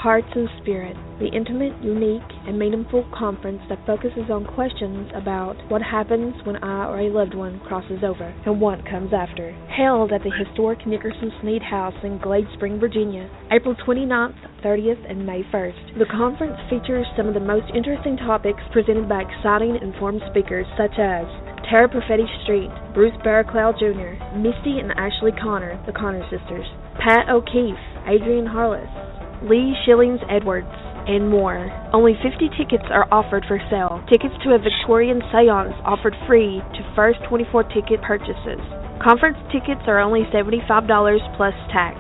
Hearts and Spirit, the intimate, unique, and meaningful conference that focuses on questions about what happens when I or a loved one crosses over and what comes after. Held at the historic Nickerson Sneed House in Glade Spring, Virginia, April 29th, 30th, and May 1st. The conference features some of the most interesting topics presented by exciting, informed speakers such as Tara Perfetti Street, Bruce Barraclough Jr., Misty and Ashley Connor, the Connor sisters, Pat O'Keefe, Adrian Harless, Lee Shillings Edwards, and more. Only 50 tickets are offered for sale. Tickets to a Victorian seance offered free to first 24 ticket purchases. Conference tickets are only $75 plus tax.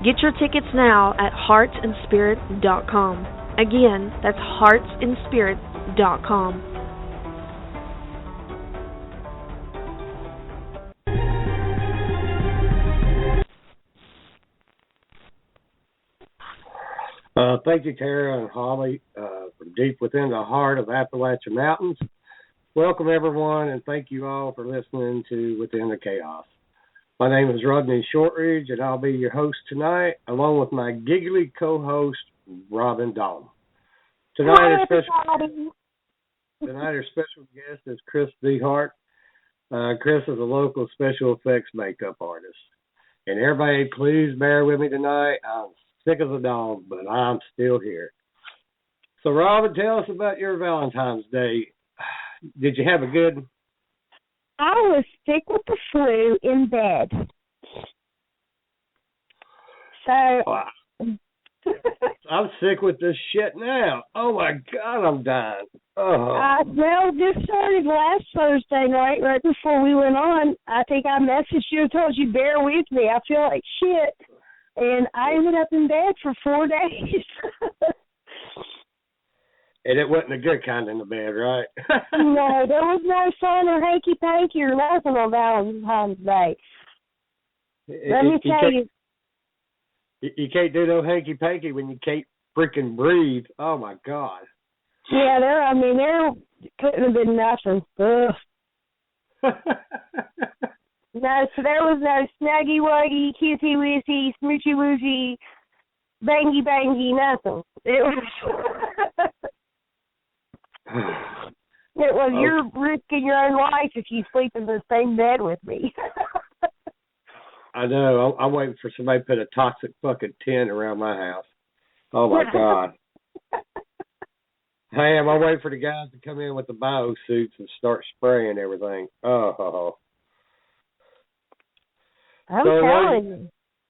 Get your tickets now at heartsandspirit.com. Again, that's heartsandspirit.com. Thank you, Tara and Holly, from deep within the heart of Appalachian Mountains. Welcome, everyone, and thank you all for listening to Within the Chaos. My name is Rodney Shortridge, and I'll be your host tonight, along with my giggly co-host, Robin Dahl. Tonight, our special guest is Chris Dehart. Chris is a local special effects makeup artist. And everybody, please bear with me tonight. I'm sick as a dog, but I'm still here. So, Robin, tell us about your Valentine's Day. Did you have a good? I was sick with the flu in bed. So wow. I'm sick with this shit now. Oh my God, I'm dying. Oh. Well, this started last Thursday night, right before we went on. I think I messaged you and told you, bear with me. I feel like shit. And I ended up in bed for 4 days. And it wasn't a good kind in the bed, right? No, there was no sign of hanky-panky or nothing on Valentine's Day. Let me tell you. You can't do no hanky-panky when you can't freaking breathe. Oh, my God. Yeah, there couldn't have been nothing. Ugh. No, so there was no snuggy-wuggy, kissy-wissy, smoochy-woochy, bangy-bangy, nothing. It was you're risking your own life if you sleep in the same bed with me. I know. I'm waiting for somebody to put a toxic fucking tent around my house. Oh, my God. Hey, I'm waiting for the guys to come in with the bio suits and start spraying everything. Oh. I'm telling you.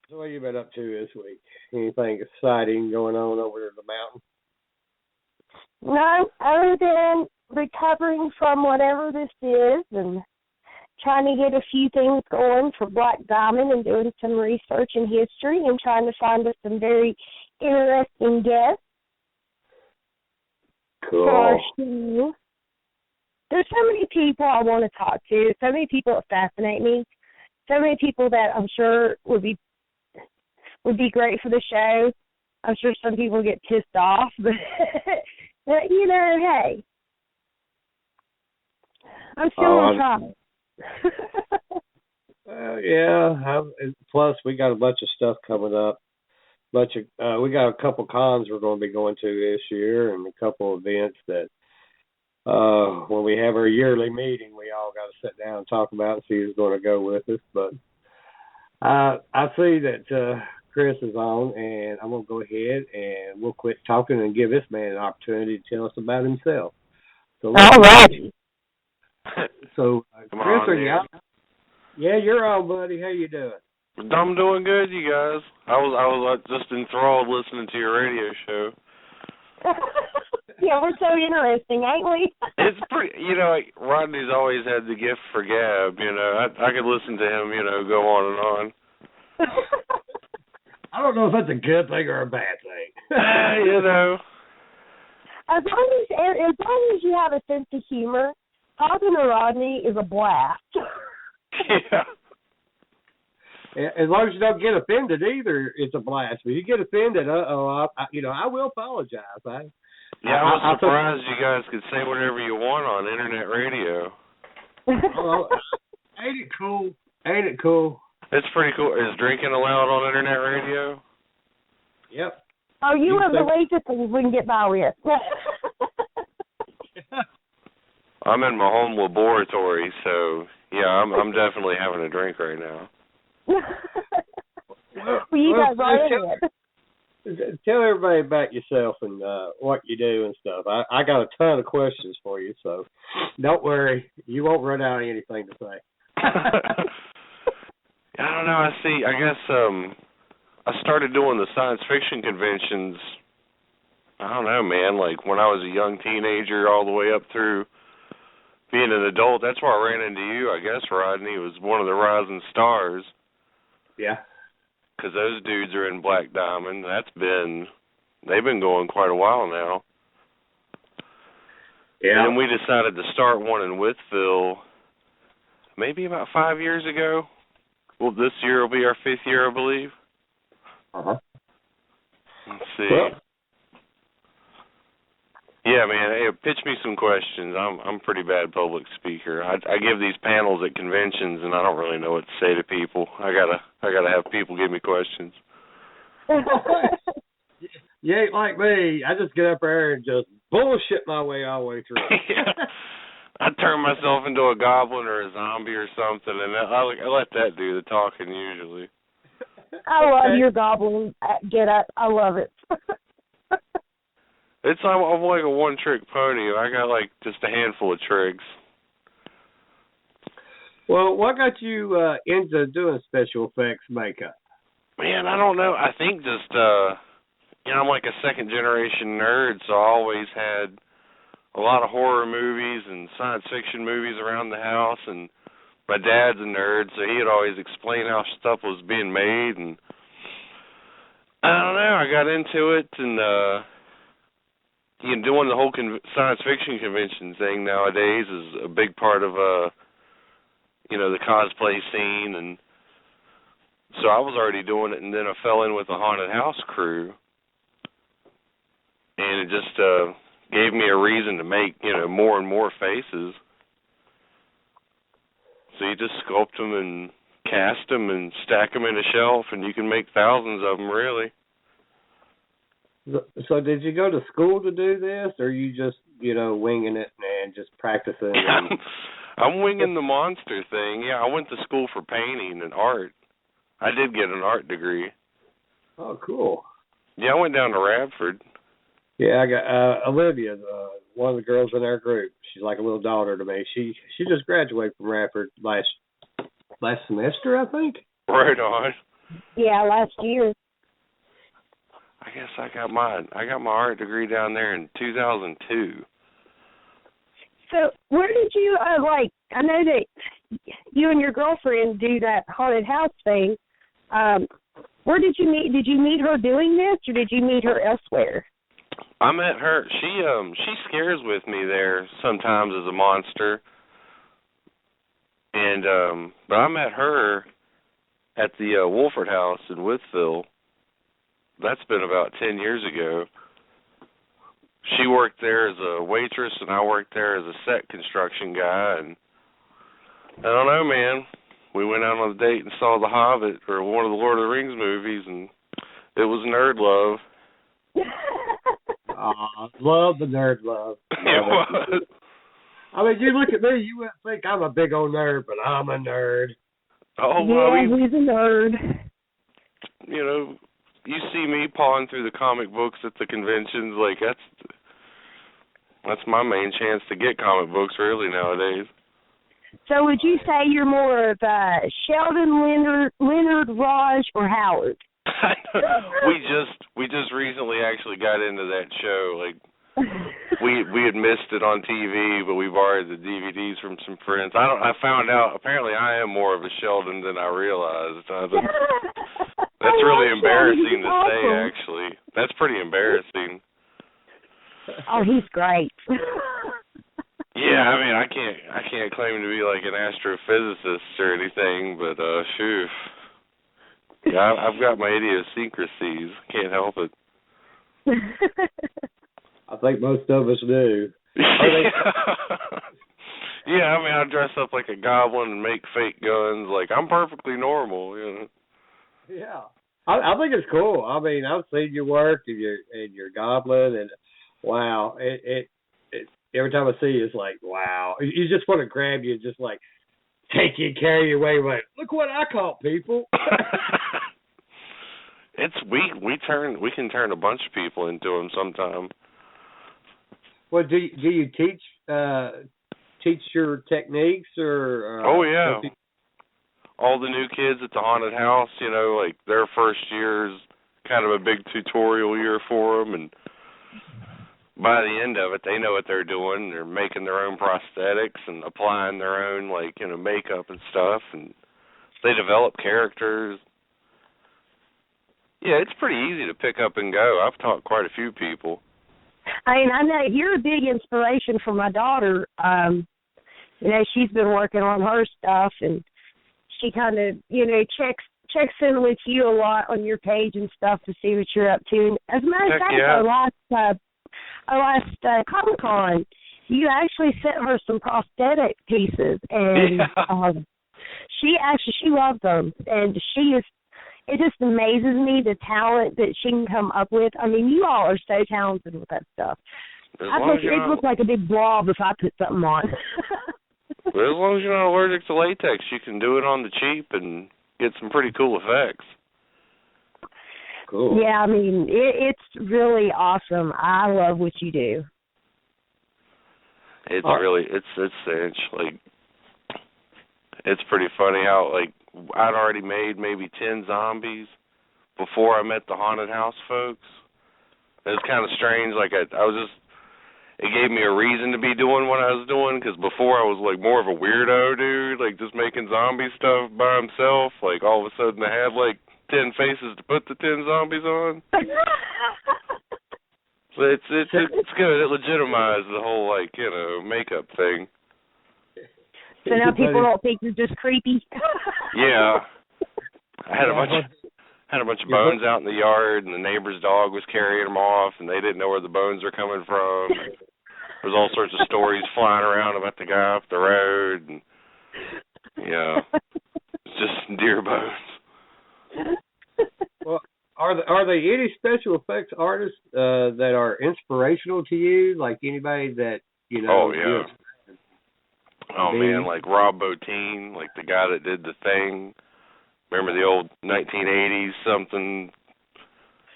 So what have you been up to this week? Anything exciting going on over the mountain? No, other than recovering from whatever this is and trying to get a few things going for Black Diamond and doing some research in history and trying to find us some very interesting guests. Cool. For our show. There's so many people I want to talk to, so many people that fascinate me. So many people that I'm sure would be great for the show. I'm sure some people get pissed off, but hey, I'm still on top. Yeah. Plus, we got a bunch of stuff coming up. We got a couple cons we're going to be going to this year, and a couple events that. When we have our yearly meeting, we all got to sit down and talk about and see who's going to go with us. But I see that Chris is on, and I'm going to go ahead and we'll quit talking and give this man an opportunity to tell us about himself. So, all right. So, Chris, are you out? Yeah, you're on, buddy. How you doing? I'm doing good, you guys. I was just enthralled listening to your radio show. Yeah, we're so interesting, ain't we? It's pretty, Rodney's always had the gift for gab, I could listen to him, go on and on. I don't know if that's a good thing or a bad thing. As long as you have a sense of humor, talking to Rodney is a blast. Yeah. As long as you don't get offended either, it's a blast. If you get offended, I will apologize. I was surprised you guys could say whatever you want on internet radio. Ain't it cool? Ain't it cool? It's pretty cool. Is drinking allowed on internet radio? Yep. Oh, you have the latest things we can get by with. I'm in my home laboratory, so yeah, I'm definitely having a drink right now. Well, you guys are in it. Tell everybody about yourself and what you do and stuff. I got a ton of questions for you, so don't worry. You won't run out of anything to say. I don't know. I guess I started doing the science fiction conventions, I don't know, man, like when I was a young teenager all the way up through being an adult. That's where I ran into you, I guess, Rodney. It was one of the rising stars. Yeah. Because those dudes are in Black Diamond. They've been going quite a while now. Yeah. And then we decided to start one in Wytheville maybe about 5 years ago. Well, this year will be our 5th year, I believe. Uh-huh. Let's see. Well, yeah, man. Hey, pitch me some questions. I'm a pretty bad public speaker. I give these panels at conventions, and I don't really know what to say to people. I gotta have people give me questions. You ain't like me. I just get up there and just bullshit my way all the way through. Yeah. I turn myself into a goblin or a zombie or something, and I let that do the talking usually. I love your goblin get up. I love it. I'm like a one-trick pony. I got like just a handful of tricks. Well, what got you into doing special effects makeup? Man, I don't know. I think just I'm like a second-generation nerd, so I always had a lot of horror movies and science fiction movies around the house, and my dad's a nerd, so he'd always explain how stuff was being made, and I don't know, I got into it, and doing the whole science fiction convention thing nowadays is a big part of the cosplay scene, and so I was already doing it, and then I fell in with the haunted house crew, and it just gave me a reason to make more and more faces. So you just sculpt them and cast them and stack them in a shelf, and you can make thousands of them, really. So did you go to school to do this, or you just, winging it and just practicing? I'm winging the monster thing. Yeah, I went to school for painting and art. I did get an art degree. Oh, cool. Yeah, I went down to Radford. Yeah, I got Olivia, one of the girls in our group. She's like a little daughter to me. She just graduated from Radford last semester, I think. Right on. Yeah, last year. I guess I got my art degree down there in 2002. So where did you I know that you and your girlfriend do that haunted house thing. Where did you meet? Did you meet her doing this, or did you meet her elsewhere? I met her. She scares with me there sometimes as a monster. And but I met her at the Wolford House in Wytheville. That's been about 10 years ago. She worked there as a waitress, and I worked there as a set construction guy. And I don't know, man. We went out on a date and saw The Hobbit, or one of the Lord of the Rings movies, and it was nerd love. Love the nerd love. It was. I mean, you look at me, you wouldn't think I'm a big old nerd, but I'm a nerd. Oh, well, yeah, he's a nerd. You see me pawing through the comic books at the conventions, like that's my main chance to get comic books really nowadays. So would you say you're more of Sheldon, Leonard, Raj, or Howard? we just recently actually got into that show. Like we had missed it on TV, but we borrowed the DVDs from some friends. I found out apparently I am more of a Sheldon than I realized. That's really embarrassing to say, actually. That's pretty embarrassing. Oh, he's great. Yeah, I mean, I can't claim to be like an astrophysicist or anything, but shoot. Yeah, I've got my idiosyncrasies. Can't help it. I think most of us do. Yeah, I mean, I dress up like a goblin and make fake guns. Like, I'm perfectly normal, Yeah. I think it's cool. I mean, I've seen your work and your goblin, and wow, it every time I see you, it's like wow. You just want to grab you, and just like take you, and carry you away. Like, look what I caught, people. We can turn a bunch of people into them sometime. Well, do you teach your techniques or? Oh yeah. All the new kids at the haunted house, you know, like their first year is kind of a big tutorial year for them, and by the end of it, they know what they're doing. They're making their own prosthetics and applying their own, like, you know, makeup and stuff, and they develop characters. Yeah, it's pretty easy to pick up and go. I've taught quite a few people. I mean, I know you're a big inspiration for my daughter. You know, she's been working on her stuff, and she kind of, you know, checks in with you a lot on your page and stuff to see what you're up to. As a matter of fact, yeah. our last Comic-Con, you actually sent her some prosthetic pieces, and she loves them, and it just amazes me the talent that she can come up with. I mean, you all are so talented with that stuff. It looks like a big blob if I put something on. But as long as you're not allergic to latex, you can do it on the cheap and get some pretty cool effects. Cool. Yeah, I mean, it's really awesome. I love what you do. It's cinch. Like, it's pretty funny how, like, I'd already made maybe 10 zombies before I met the haunted house folks. It was kind of strange. Like, it gave me a reason to be doing what I was doing, because before I was, like, more of a weirdo dude, like, just making zombie stuff by himself. Like, all of a sudden I had, like, 10 faces to put the 10 zombies on. So it's good. It legitimized the whole, like, you know, makeup thing. So now people don't think you're just creepy. Yeah. I had a bunch of bones out in the yard, and the neighbor's dog was carrying them off, and they didn't know where the bones were coming from. There's all sorts of stories flying around about the guy off the road, and yeah, it's just deer bones. Well, are there any special effects artists that are inspirational to you? Like anybody that you know? Oh yeah. Oh man, like Rob Bottin, like the guy that did The Thing. Remember the old 1980s something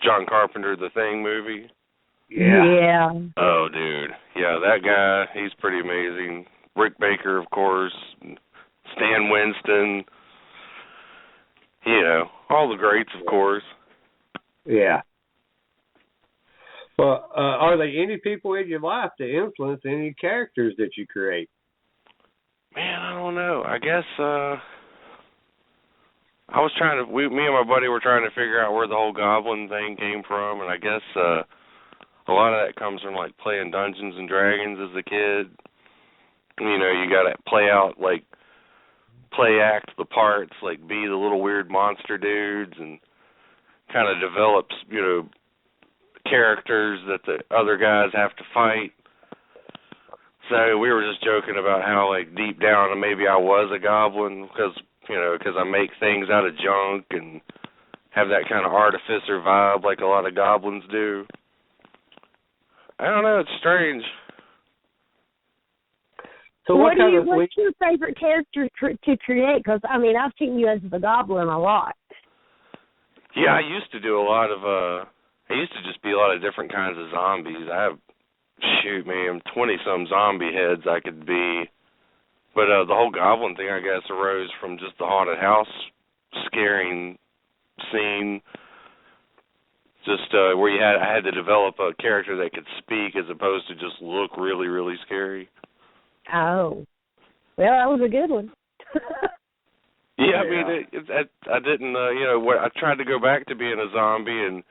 John Carpenter The Thing movie? Yeah. Oh dude, yeah, that guy, he's pretty amazing. Rick Baker, of course, Stan Winston. You know, all the greats, of course. Yeah. Well, are there any people in your life that influence any characters that you create? Man, I don't know. I guess me and my buddy were trying to figure out where the whole goblin thing came from, and I guess a lot of that comes from like playing Dungeons and Dragons as a kid. You know, you got to play act the parts, like be the little weird monster dudes, and kind of develops, you know, characters that the other guys have to fight. So we were just joking about how, like, deep down maybe I was a goblin because I make things out of junk and have that kind of artificer vibe like a lot of goblins do. I don't know. It's strange. So what's your favorite character to create? Because, I mean, I've seen you as the goblin a lot. Yeah, I used to do a lot of, I used to just be a lot of different kinds of zombies. I have, 20-some zombie heads I could be. But the whole goblin thing, I guess, arose from just the haunted house scaring scene. Just where I had to develop a character that could speak as opposed to just look really, really scary. Oh. Well, that was a good one. Yeah, I mean, I didn't, I tried to go back to being a zombie and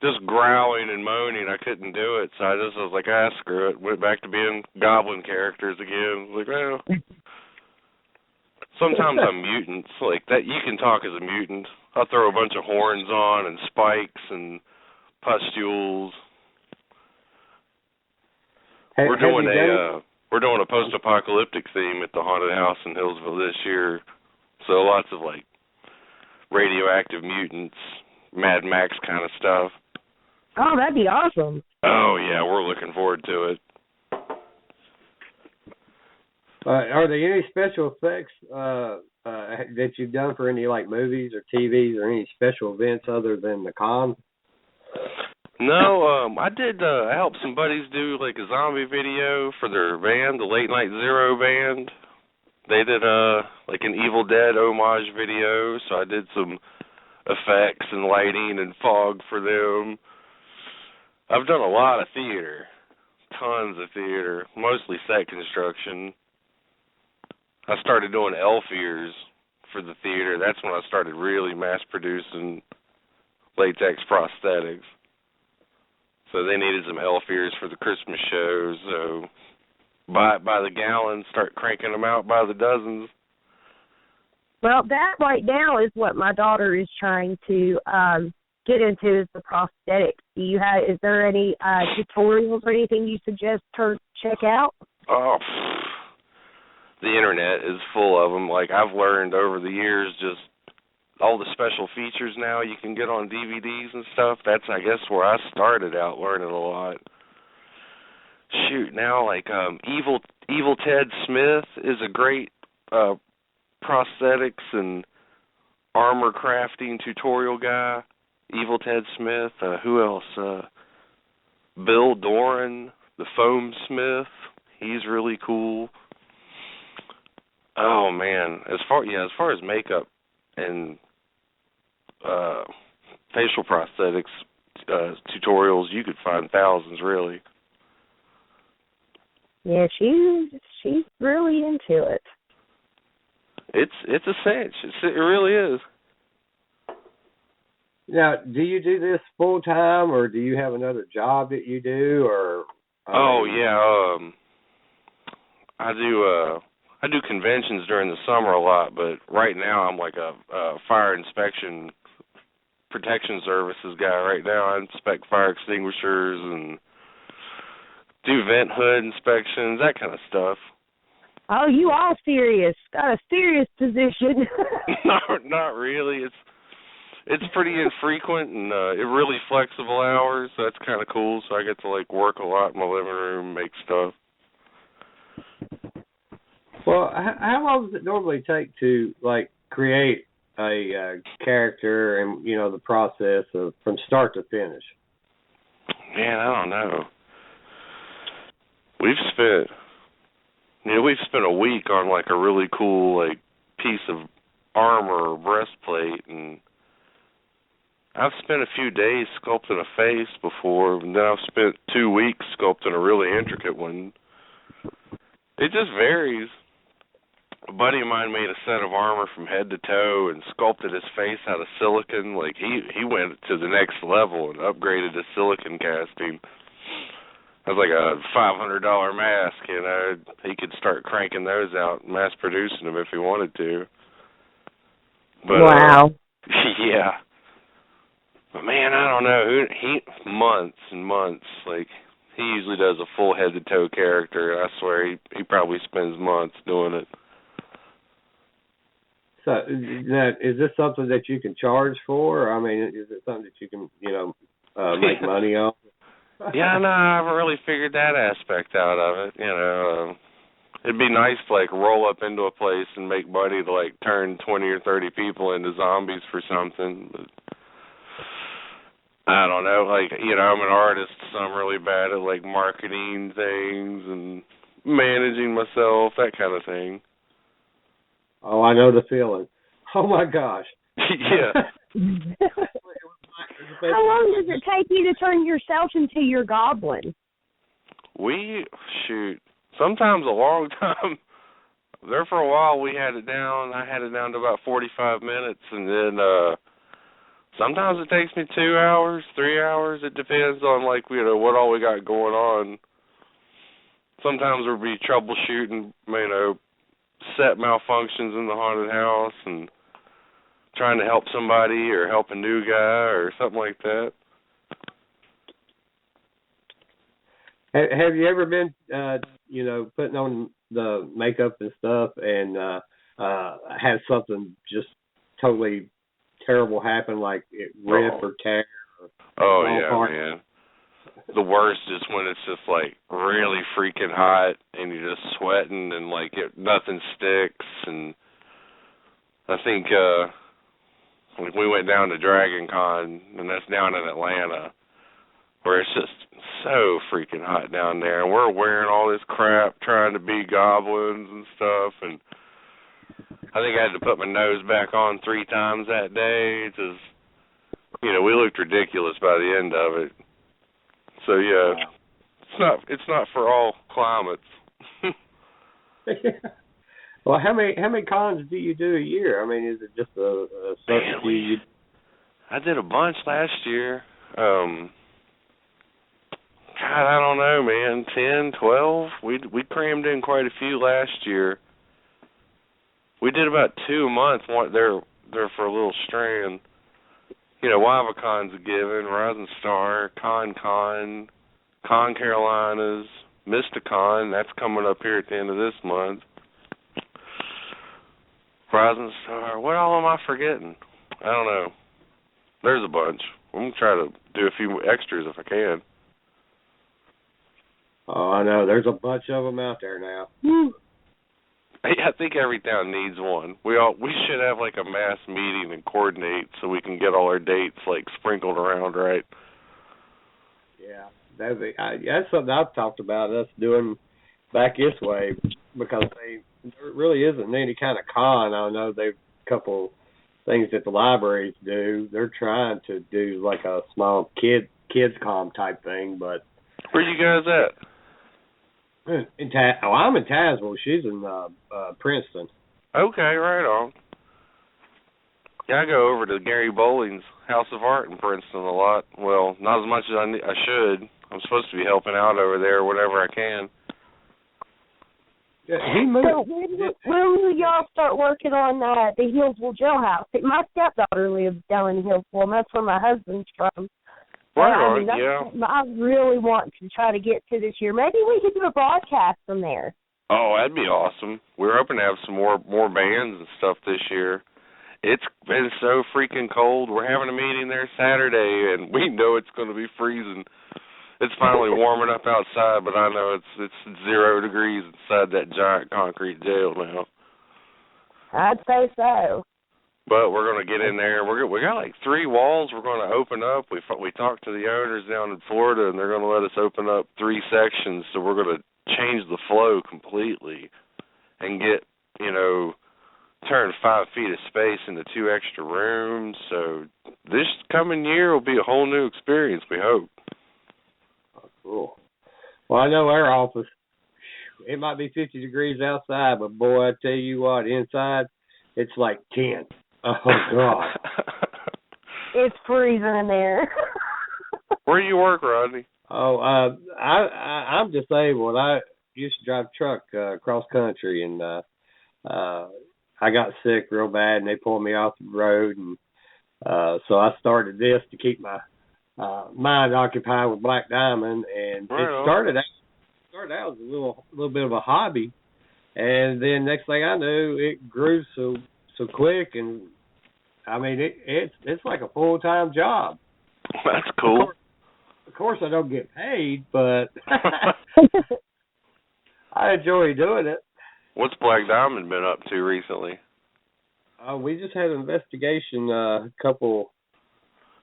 just growling and moaning. I couldn't do it, so I was like, screw it. Went back to being goblin characters again. Like, well, sometimes I'm mutants. Like that, you can talk as a mutant. I'll throw a bunch of horns on and spikes and pustules. We're doing a post-apocalyptic theme at the haunted house in Hillsville this year. So lots of like radioactive mutants, Mad Max kind of stuff. Oh, that'd be awesome. Oh, yeah, we're looking forward to it. Are there any special effects that you've done for any, like, movies or TVs or any special events other than the con? No, I did, I helped some buddies do, like, a zombie video for their band, the Late Night Zero band. They did, like, an Evil Dead homage video, so I did some effects and lighting and fog for them. I've done a lot of theater, tons of theater, mostly set construction. I started doing elf ears for the theater. That's when I started really mass-producing latex prosthetics. So they needed some elf ears for the Christmas shows, so buy the gallons, start cranking them out by the dozens. Well, that right now is what my daughter is trying to get into, is the prosthetics. Is there any tutorials or anything you suggest her check out? Oh, the internet is full of them. Like, I've learned over the years, just all the special features now you can get on DVDs and stuff. That's, I guess, where I started out learning a lot. Shoot, now, like, Evil Ted Smith is a great prosthetics and armor crafting tutorial guy. Evil Ted Smith. Who else? Bill Doran, the foam smith. He's really cool. Oh man, as far as makeup and facial prosthetics tutorials, you could find thousands, really. Yeah, she's really into it. It's a cinch. It really is. Now, do you do this full time, or do you have another job that you do, or? I do conventions during the summer a lot, but right now I'm like a fire inspection protection services guy. Right now I inspect fire extinguishers and do vent hood inspections, that kind of stuff. Oh, you all serious? Got a serious position. Not really. It's pretty infrequent and really flexible hours. So that's kind of cool. So I get to like work a lot in my living room, make stuff. Well, how long does it normally take to like create a character and the process of from start to finish? Man, I don't know. We've spent a week on like a really cool like piece of armor or breastplate, and I've spent a few days sculpting a face before, and then I've spent 2 weeks sculpting a really intricate one. It just varies. A buddy of mine made a set of armor from head to toe and sculpted his face out of silicon. Like he went to the next level and upgraded his silicon casting. It was like a $500 mask, He could start cranking those out, mass producing them if he wanted to. But, wow. Yeah. But man, I don't know. He months and months. Like he usually does a full head to toe character. I swear he probably spends months doing it. So, is this something that you can charge for? I mean, is it something that you can, make money on? Yeah, no, I haven't really figured that aspect out of it. It'd be nice to like roll up into a place and make money to like turn 20 or 30 people into zombies for something. But I don't know. Like, I'm an artist, so I'm really bad at like marketing things and managing myself, that kind of thing. Oh, I know the feeling. Oh my gosh. Yeah. How long does it take you to turn yourself into your goblin? Sometimes a long time. There for a while we had it down. I had it down to about 45 minutes, and then sometimes it takes me 2 hours, 3 hours. It depends on like what all we got going on. Sometimes there'll be troubleshooting, set malfunctions in the haunted house and trying to help somebody or help a new guy or something like that. Have you ever been, putting on the makeup and stuff and had something just totally terrible happen, like it rip or tear. Oh yeah, man. The worst is when it's just like really freaking hot and you're just sweating and like nothing sticks. And I think we went down to Dragon Con, and that's down in Atlanta, where it's just so freaking hot down there, and we're wearing all this crap trying to be goblins and stuff, and I think I had to put my nose back on 3 times that day. Just, we looked ridiculous by the end of it. So yeah, it's not for all climates. Well, how many cons do you do a year? I mean, is it just a certain few? I did a bunch last year. God, I don't know, man. 10, 12. We crammed in quite a few last year. We did about 2 a month. They're for a little strand. WyvaCon's a given. Rising Star, Con Carolinas, Mysticon. That's coming up here at the end of this month. Rising Star. What all am I forgetting? I don't know. There's a bunch. I'm going to try to do a few extras if I can. Oh, I know. There's a bunch of them out there now. Woo. I think every town needs one. We should have like a mass meeting and coordinate so we can get all our dates like sprinkled around, right? Yeah, that's something I've talked about us doing back this way, because there really isn't any kind of con. I know they've a couple things that the libraries do. They're trying to do like a small kids con type thing, but where you guys at? I'm in Tazewell. She's in Princeton. Okay, right on. Yeah, I go over to Gary Bowling's House of Art in Princeton a lot. Well, not as much as I should. I'm supposed to be helping out over there whenever I can. Yeah, he moved. So when will y'all start working on the Hillsville jailhouse? My stepdaughter lives down in Hillsville, and that's where my husband's from. Right on, yeah. I really want to try to get to this year. Maybe we could do a broadcast from there. Oh, that'd be awesome. We're hoping to have some more bands and stuff this year. It's been so freaking cold. We're having a meeting there Saturday, and we know it's going to be freezing. It's finally warming up outside, but I know it's 0 degrees inside that giant concrete jail now. I'd say so. But we're going to get in there. We got like 3 walls we're going to open up. We talked to the owners down in Florida, and they're going to let us open up 3 sections. So we're going to change the flow completely and get, turn 5 feet of space into 2 extra rooms. So this coming year will be a whole new experience, we hope. Oh, cool. Well, I know our office, it might be 50 degrees outside, but boy, I tell you what, inside, it's like 10. Oh, God. It's freezing in there. Where do you work, Rodney? Oh, I'm disabled. I used to drive a truck cross country, and I got sick real bad, and they pulled me off the road, and so I started this to keep my mind occupied with Black Diamond, and it started out as a little bit of a hobby, and then next thing I knew, it grew so quick, and I mean it's like a full-time job. That's cool. Of course I don't get paid, but I enjoy doing it. What's Black Diamond been up to recently? We just had an investigation a couple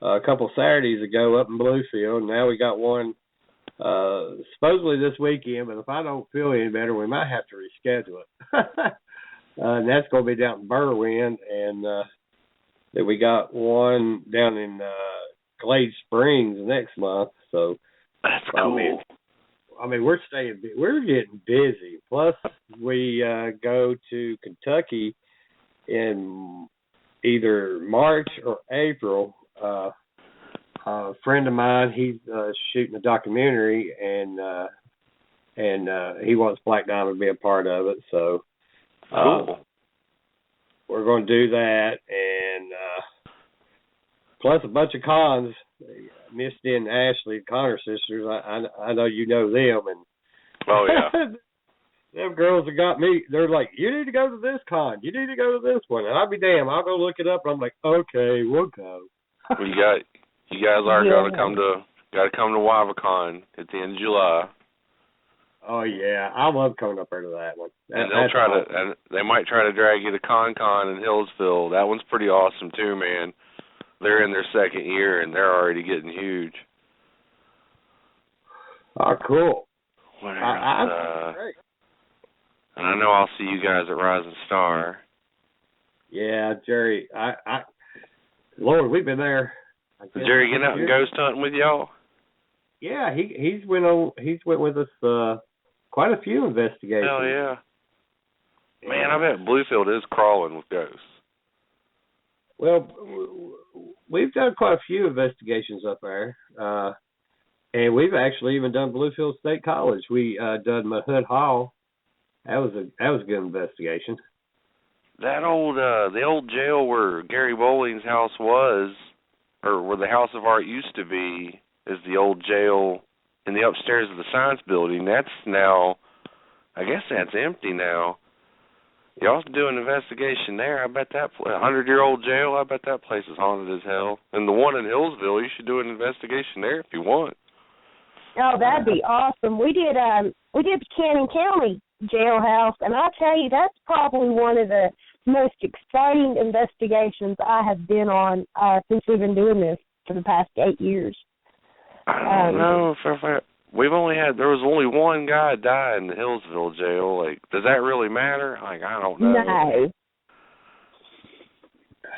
Saturdays ago up in Bluefield, and now we got one supposedly this weekend, but if I don't feel any better, we might have to reschedule it. And that's going to be down in Berwyn, and then we got one down in Glade Springs next month. So that's cool. I mean, we're getting busy. Plus, we go to Kentucky in either March or April. A friend of mine, he's shooting a documentary, and he wants Black Diamond to be a part of it. So cool. We're going to do that, and plus a bunch of cons. Misty and Ashley, Connor sisters. I know you know them, and oh yeah, them girls that got me, they're like, you need to go to this con. You need to go to this one. And I'll be damned. I'll go look it up. And I'm like, okay, we'll go. Well, you guys are going to come to WyvaCon at the end of July. Oh yeah, I love coming up there to that one. And they might try to drag you to Con in Hillsville. That one's pretty awesome too, man. They're in their second year and they're already getting huge. Oh, cool. Great. And I know I'll see you guys at Rising Star. Yeah, Jerry. Lord, we've been there. Did Jerry get out and ghost hunting with y'all? Yeah, he's went with us quite a few investigations. Hell yeah. Man, I bet Bluefield is crawling with ghosts. Well, we've done quite a few investigations up there, and we've actually even done Bluefield State College. We done Mahood Hall. That was a good investigation. That the old jail where Gary Bowling's house was, or where the House of Art used to be, is the old jail in the upstairs of the science building. That's now, I guess that's empty now. Y'all do an investigation there. I bet that 100-year-old jail, I bet that place is haunted as hell. And the one in Hillsville, you should do an investigation there if you want. Oh, that'd be awesome. We did Buchanan County jailhouse, and I'll tell you, that's probably one of the most exciting investigations I have been on since we've been doing this for the past 8 years. I don't know. There was only one guy die in the Hillsville jail. Like, does that really matter? Like, I don't know. No.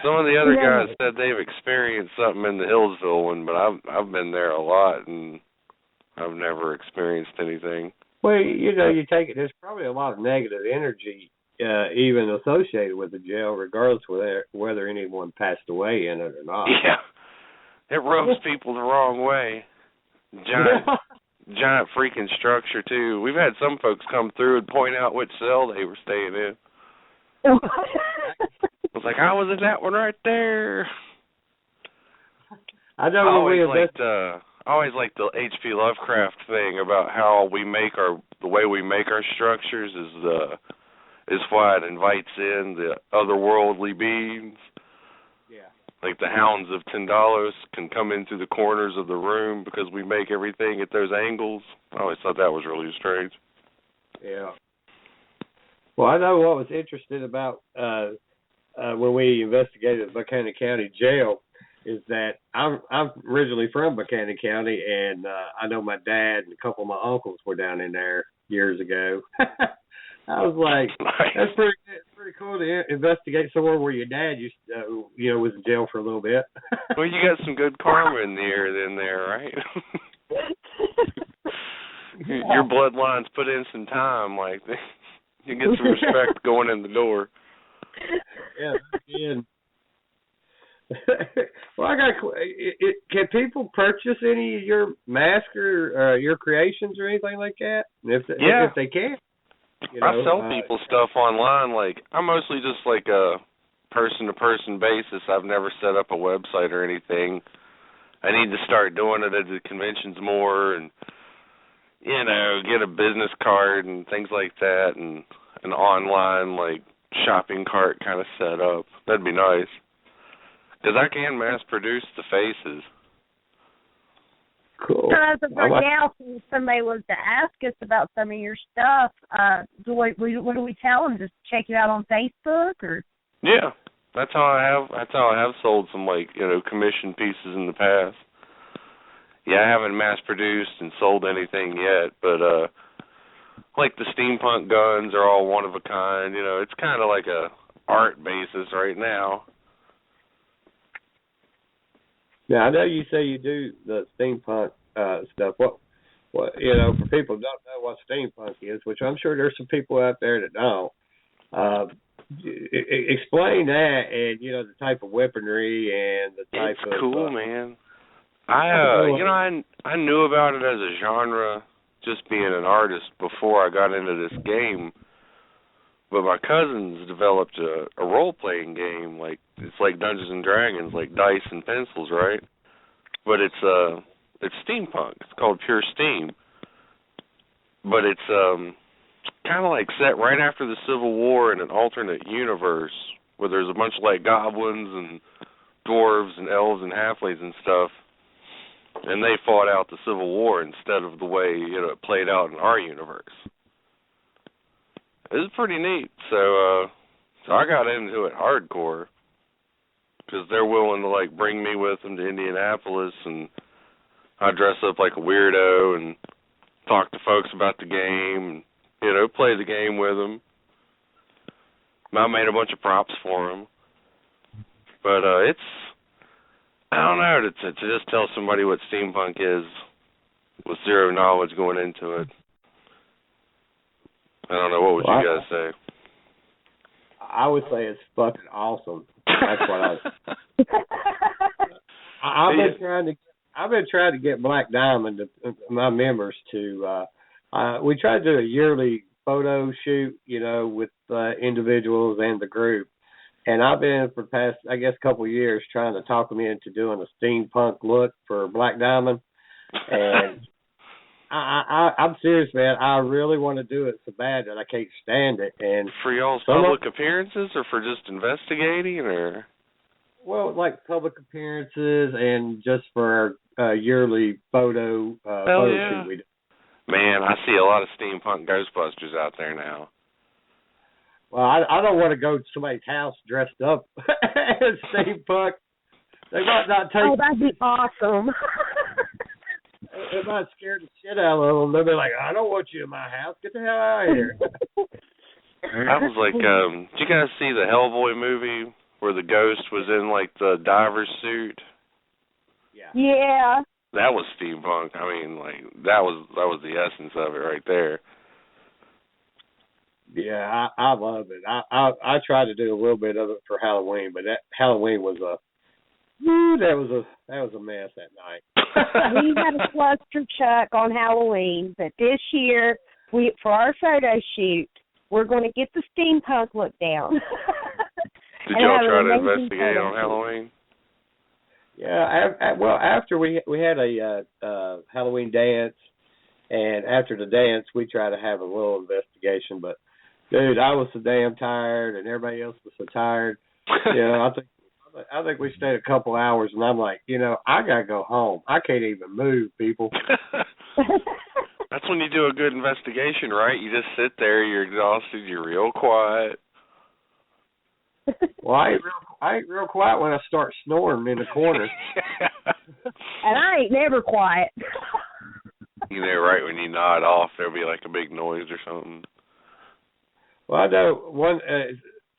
Some of the other guys said they've experienced something in the Hillsville one, but I've been there a lot, and I've never experienced anything. Well, you take it, there's probably a lot of negative energy even associated with the jail, regardless whether anyone passed away in it or not. Yeah. It rubs people the wrong way. Giant freaking structure, too. We've had some folks come through and point out which cell they were staying in. I was like, I was in that one right there. I know I always liked the H.P. Lovecraft thing about how the way we make our structures is why it invites in the otherworldly beings. Yeah. Like the hounds of Tandalos can come into the corners of the room because we make everything at those angles. I always thought that was really strange. Yeah. Well, I know what was interesting about when we investigated the Buchanan County Jail is that I'm originally from Buchanan County, and I know my dad and a couple of my uncles were down in there years ago. I was like, that's pretty cool to investigate somewhere where your dad used was in jail for a little bit. Well, you got some good karma in the air then there, right? Your bloodline's put in some time, like you get some respect going in the door. Yeah, and well, can people purchase any of your masks or your creations or anything like that? If they can. I sell people stuff online. Like, I'm mostly just like a person-to-person basis. I've never set up a website or anything. I need to start doing it at the conventions more and, get a business card and things like that and an online, like, shopping cart kind of set up. That'd be nice. Because I can mass-produce the faces. Cool. So as of right now, if somebody was to ask us about some of your stuff, what do we tell them? Just check you out on Facebook, or? Yeah, that's how I have sold some commission pieces in the past. Yeah, I haven't mass produced and sold anything yet, but like the steampunk guns are all one of a kind. It's kind of like a art basis right now. Now, I know you say you do the steampunk stuff. What for people who don't know what steampunk is, which I'm sure there's some people out there that don't, explain that and, the type of weaponry and the type of... It's cool, man. I knew about it as a genre, just being an artist, before I got into this game. But my cousins developed a role-playing game, it's like Dungeons and Dragons, like dice and pencils, right? But it's steampunk. It's called Pure Steam. But it's kind kind of like set right after the Civil War in an alternate universe where there's a bunch of like goblins and dwarves and elves and halflings and stuff, and they fought out the Civil War instead of the way it played out in our universe. It was pretty neat. So I got into it hardcore because they're willing to like bring me with them to Indianapolis, and I dress up like a weirdo and talk to folks about the game, and play the game with them. I made a bunch of props for them, but I don't know, to just tell somebody what steampunk is with zero knowledge going into it. I don't know, what would you guys say? I would say it's fucking awesome. That's what I've been trying to get Black Diamond, my members, to. We try to do a yearly photo shoot, with individuals and the group. And I've been for the past, I guess, couple of years trying to talk them into doing a steampunk look for Black Diamond. And I'm serious, man. I really want to do it so bad that I can't stand it. And for y'all's public appearances, or for just investigating, or? Well, like public appearances and just for our yearly photo shoot we do. Man, I see a lot of steampunk Ghostbusters out there now. Well, I don't want to go to somebody's house dressed up as steampunk. They might not take. Oh, that'd be awesome. It might scare the shit out of them. They'll be like, I don't want you in my house. Get the hell out of here. I was like, did you guys see the Hellboy movie where the ghost was in like the diver's suit? Yeah. That was steampunk. I mean, like that was the essence of it right there. Yeah, I love it. I tried to do a little bit of it for Halloween, but that Halloween was that was a mess that night. We had a cluster chuck on Halloween, but this year for our photo shoot, we're going to get the steampunk look down. Did y'all try to investigate on Halloween? Yeah, well, after we had a Halloween dance, and after the dance, we tried to have a little investigation. But dude, I was so damn tired, and everybody else was so tired. I think we stayed a couple hours, and I'm like, I gotta go home. I can't even move, people. That's when you do a good investigation, right? You just sit there, you're exhausted, you're real quiet. Well, I ain't real quiet when I start snoring in the corner. And I ain't never quiet. Right when you nod off, there'll be like a big noise or something. Well, I know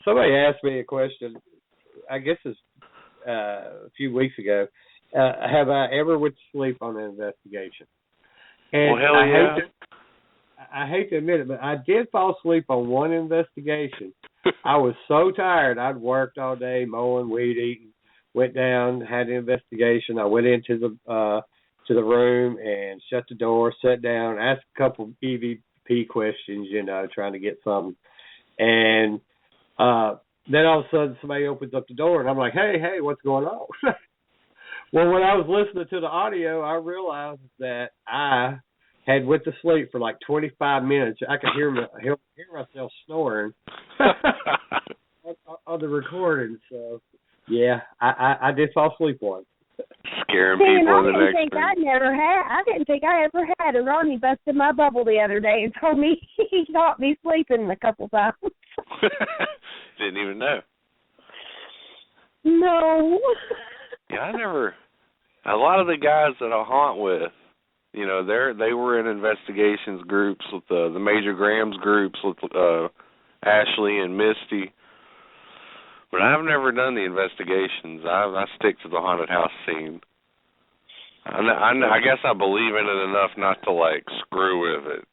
somebody asked me a question, I guess it's a few weeks ago. Have I ever went to sleep on an investigation? And well, hell yeah. I hate to admit it, but I did fall asleep on one investigation. I was so tired. I'd worked all day, mowing, weed eating. Went down, had an investigation. I went into the room and shut the door, sat down, asked a couple EVP questions, trying to get something. And then all of a sudden somebody opens up the door, and I'm like, hey, what's going on? Well, when I was listening to the audio, I realized that I had went to sleep for like 25 minutes. I could hear myself snoring on the recording. So, yeah, I did fall asleep once. Scaring people in the next room. I didn't think I ever had. And Ronnie busted my bubble the other day and told me he caught me sleeping a couple times. Didn't even know. No. Yeah, a lot of the guys that I haunt with, they were in investigations groups with the Major Grams groups with Ashley and Misty. But I've never done the investigations. I stick to the haunted house scene. I guess I believe in it enough not to, screw with it.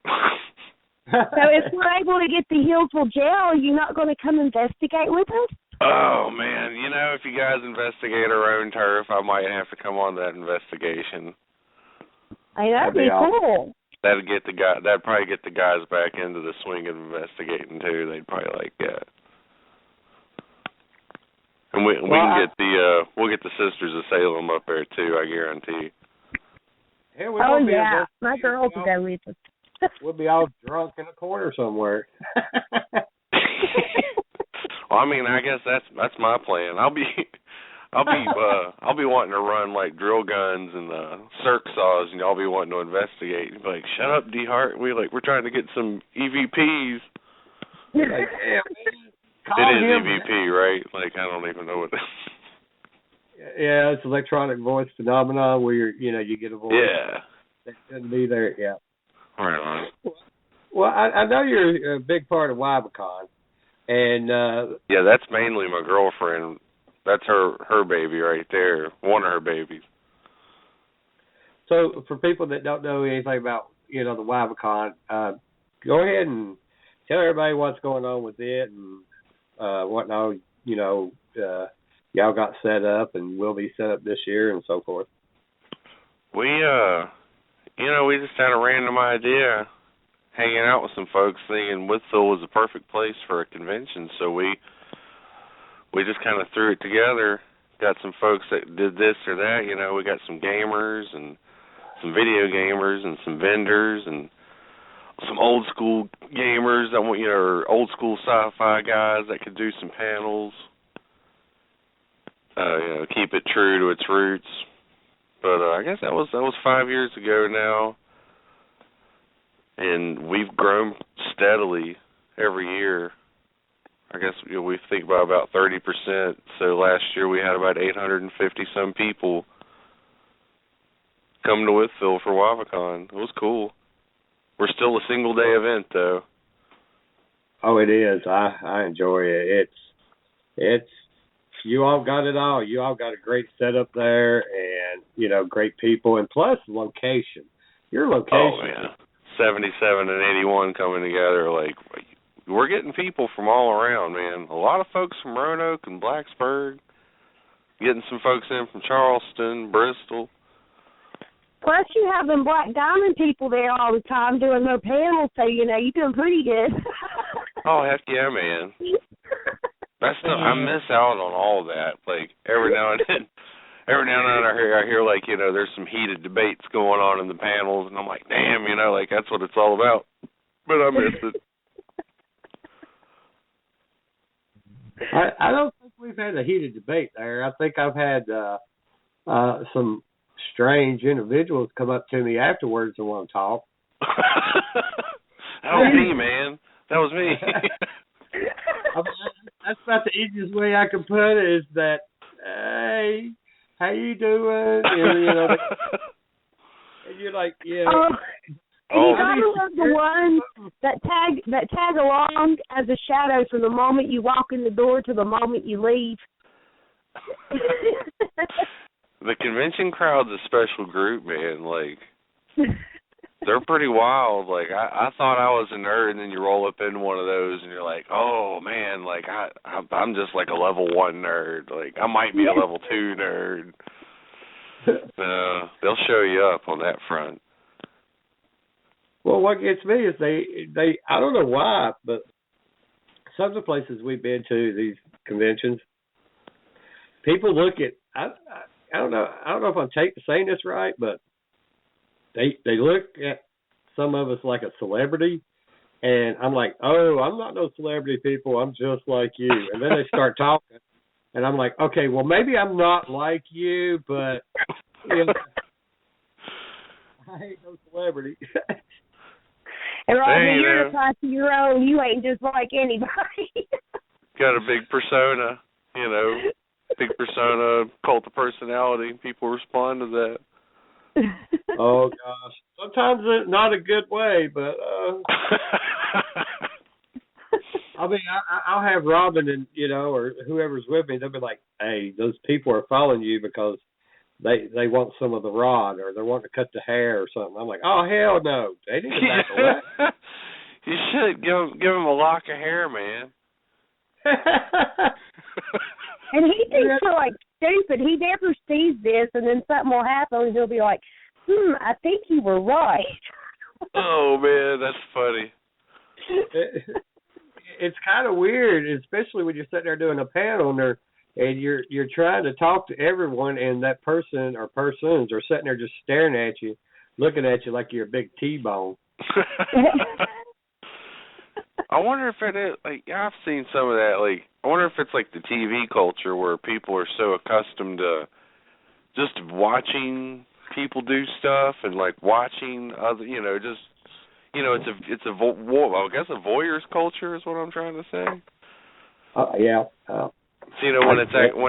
So if we're able to get the Hillsville jail, are you not going to come investigate with us? Oh, man. If you guys investigate our own turf, I might have to come on that investigation. Hey, that'd be cool. That'd probably get the guys back into the swing of investigating, too. They'd probably like that. And we'll get the Sisters of Salem up there too, I guarantee. Hey, yeah, my girls will go with us. we'll be all drunk in a corner somewhere. Well, I mean, I guess that's my plan. I'll be wanting to run like drill guns and circ saws, and y'all be wanting to investigate. Be like, shut up, Dehart. We're trying to get some EVPs. Like, it is EVP, right? Like, I don't even know what. Yeah, it's electronic voice phenomenon where you get a voice. Yeah. That shouldn't be there. Yeah. Right on. Well, I know you're a big part of WyvaCon, and yeah, that's mainly my girlfriend. That's her baby right there, one of her babies. So, for people that don't know anything about the WyvaCon, go ahead and tell everybody what's going on with it and what all y'all got set up and will be set up this year and so forth. We we just had a random idea, hanging out with some folks, thinking Wytheville was the perfect place for a convention. So we just kind of threw it together. Got some folks that did this or that. We got some gamers and some video gamers and some vendors and some old school gamers that or old school sci-fi guys that could do some panels. Keep it true to its roots. But I guess that was 5 years ago now, and we've grown steadily every year. I guess we think about 30%. So last year we had about 850 some people come to Wytheville for WyvaCon. It was cool. We're still a single day event though. Oh, it is. I enjoy it. It's you all got it all. You all got a great setup there, and great people, and plus location. Your location. Oh yeah, 77 and 81 coming together. Like we're getting people from all around, man. A lot of folks from Roanoke and Blacksburg. Getting some folks in from Charleston, Bristol. Plus, you have them Black Diamond people there all the time doing their panels, so you're doing pretty good. Oh heck yeah, man. I miss out on all that. Like every now and then I hear like there's some heated debates going on in the panels, and I'm like, damn, like that's what it's all about. But I miss it. I don't think we've had a heated debate there. I think I've had some strange individuals come up to me afterwards and want to talk. That was me, man. That was me. That's about the easiest way I can put it is that, hey, how you doing? And you're like, yeah. You gotta love the ones that tag along as a shadow from the moment you walk in the door to the moment you leave. The convention crowd's a special group, man. Like, they're pretty wild. Like, I thought I was a nerd, and then you roll up in one of those, and you're like, oh, man, like, I'm just like a level 1 nerd. Like, I might be a level 2 nerd. They'll show you up on that front. Well, what gets me is they I don't know why, but some of the places we've been to, these conventions, people look at, I don't know if I'm saying this right, but they look at some of us like a celebrity, and I'm like, oh, I'm not no celebrity, people. I'm just like you. And then they start talking, and I'm like, okay, well, maybe I'm not like you, but I ain't no celebrity. And Robbie, you're a class of your own. You ain't just like anybody. Got a big persona, big persona, cult of personality. People respond to that. Oh gosh, sometimes it's not a good way, but I mean, I'll have Robin and or whoever's with me. They'll be like, "Hey, those people are following you because they want some of the rod, or they want to cut the hair or something." I'm like, "Oh hell no, they need to back away." You should give them a lock of hair, man. And he thinks we're like stupid. He never sees this, and then something will happen, and he'll be like, I think you were right. Oh, man, that's funny. It's kind of weird, especially when you're sitting there doing a panel and you're trying to talk to everyone, and that person or persons are sitting there just staring at you, looking at you like you're a big T-bone. I wonder if it is, like, I've seen some of that, like, I wonder if it's like the TV culture where people are so accustomed to just watching people do stuff and, like, watching other, just, it's a I guess a voyeur's culture is what I'm trying to say. Yeah. So, when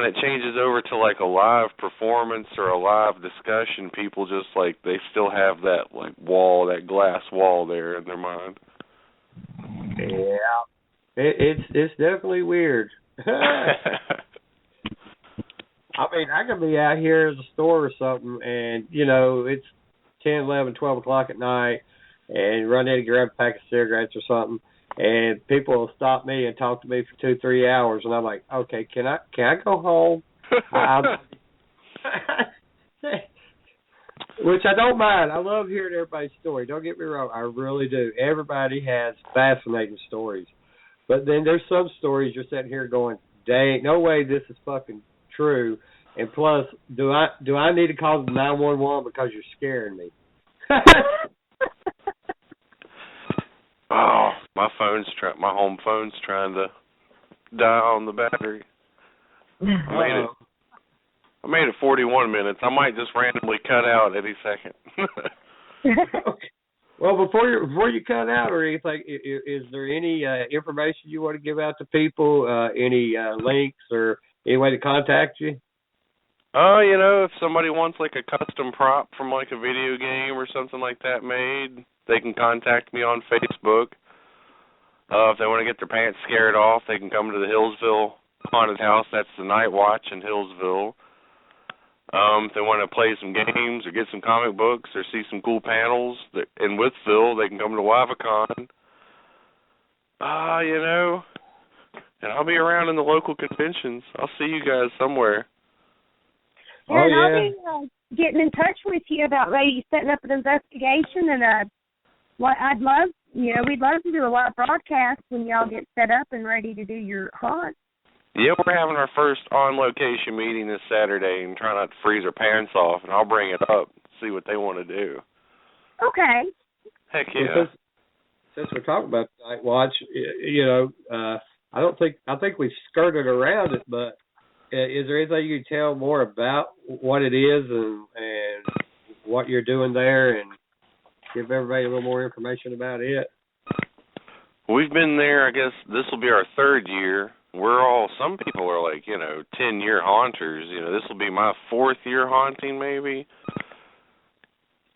it changes over to, like, a live performance or a live discussion, people just, like, they still have that, like, wall, that glass wall there in their mind. Yeah, it's definitely weird. I mean, I could be out here at the store or something, and it's 10, 11, 12 o'clock at night, and run in and grab a pack of cigarettes or something, and people will stop me and talk to me for 2-3 hours, and I'm like, okay, can I go home? Which I don't mind. I love hearing everybody's story. Don't get me wrong. I really do. Everybody has fascinating stories. But then there's some stories you're sitting here going, dang, no way this is fucking true. And plus, do I need to call 911 because you're scaring me? Oh, my home phone's trying to die on the battery. I made it 41 minutes. I might just randomly cut out any second. Okay. Well, before you cut out or anything, is there any information you want to give out to people? Any links or any way to contact you? If somebody wants like a custom prop from like a video game or something like that made, they can contact me on Facebook. If they want to get their pants scared off, they can come to the Hillsville Haunted House. That's the Night Watch in Hillsville. If they want to play some games or get some comic books or see some cool panels in Wytheville, they can come to WyvaCon. And I'll be around in the local conventions. I'll see you guys somewhere. Yeah, and I'll be getting in touch with you about maybe setting up an investigation, and we'd love to do a live broadcast when y'all get set up and ready to do your haunt. Yeah, we're having our first on-location meeting this Saturday and try not to freeze our pants off, and I'll bring it up, see what they want to do. Okay. Heck yeah. Well, since we're talking about Night Watch, I think we've skirted around it, but is there anything you can tell more about what it is and what you're doing there and give everybody a little more information about it? We've been there, I guess this will be our 3rd year. Some people are like, 10-year haunters. This will be my 4th year haunting, maybe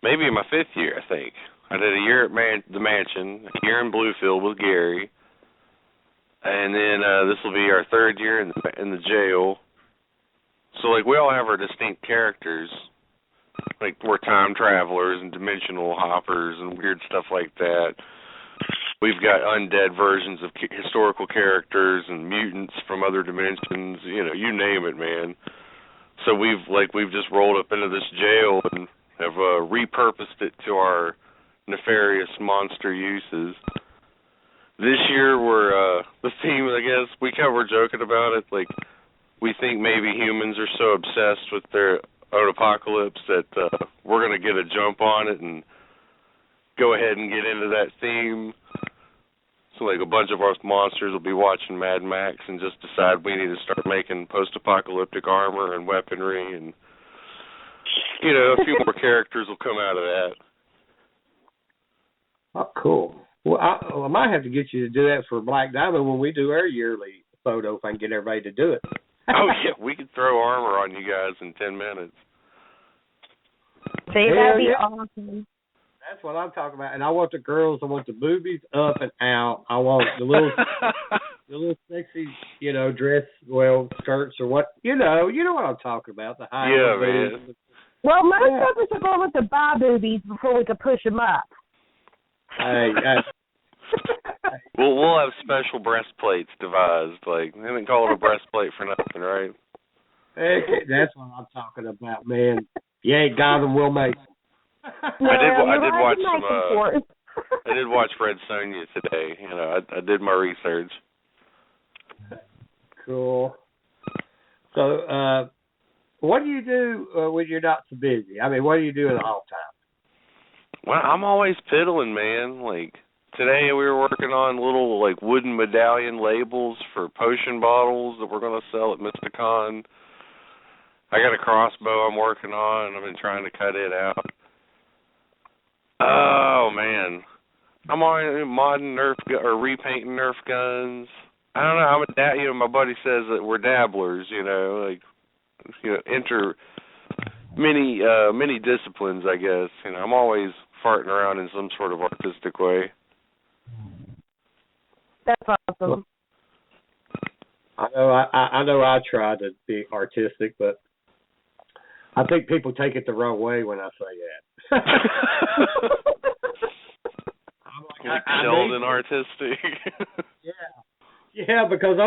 my 5th year, I think. I did a year at the mansion, a year in Bluefield with Gary, and then this will be our 3rd year in the jail. So, like, we all have our distinct characters. Like, we're time travelers and dimensional hoppers and weird stuff like that. We've got undead versions of historical characters and mutants from other dimensions, you name it, man. So we've just rolled up into this jail and have repurposed it to our nefarious monster uses. This year we're the theme, I guess, we were joking about it, like we think maybe humans are so obsessed with their own apocalypse that we're going to get a jump on it and go ahead and get into that theme. So, like, a bunch of our monsters will be watching Mad Max and just decide we need to start making post-apocalyptic armor and weaponry, and, a few more characters will come out of that. Oh, cool. Well, I might have to get you to do that for Black Diamond when we do our yearly photo, if I can get everybody to do it. Oh, yeah, we could throw armor on you guys in 10 minutes. See, that'd be awesome. That's what I'm talking about. And I want the girls, I want the boobies up and out. I want the little sexy, dress, skirts or what, you know what I'm talking about. The high man. Well, most of us are going with the bi boobies before we can push them up. Hey. We'll have special breastplates devised. Like, they didn't call it a breastplate for nothing, right? Hey, that's what I'm talking about, man. You ain't got them, we'll make them. I did watch Red Sonja today. I did my research. Cool. So, what do you do when you're not so busy? I mean, what do you do in the off time? Well, I'm always piddling, man. Like, today we were working on little, like, wooden medallion labels for potion bottles that we're going to sell at Mysticon. I got a crossbow I'm working on, and I've been trying to cut it out. Oh, man. I'm on modding Nerf or repainting Nerf guns. I don't know. My buddy says that we're dabblers, like, enter many disciplines, I guess. I'm always farting around in some sort of artistic way. That's awesome. I know I try to be artistic, but I think people take it the wrong way when I say that. Like Sheldon artistic. Yeah, because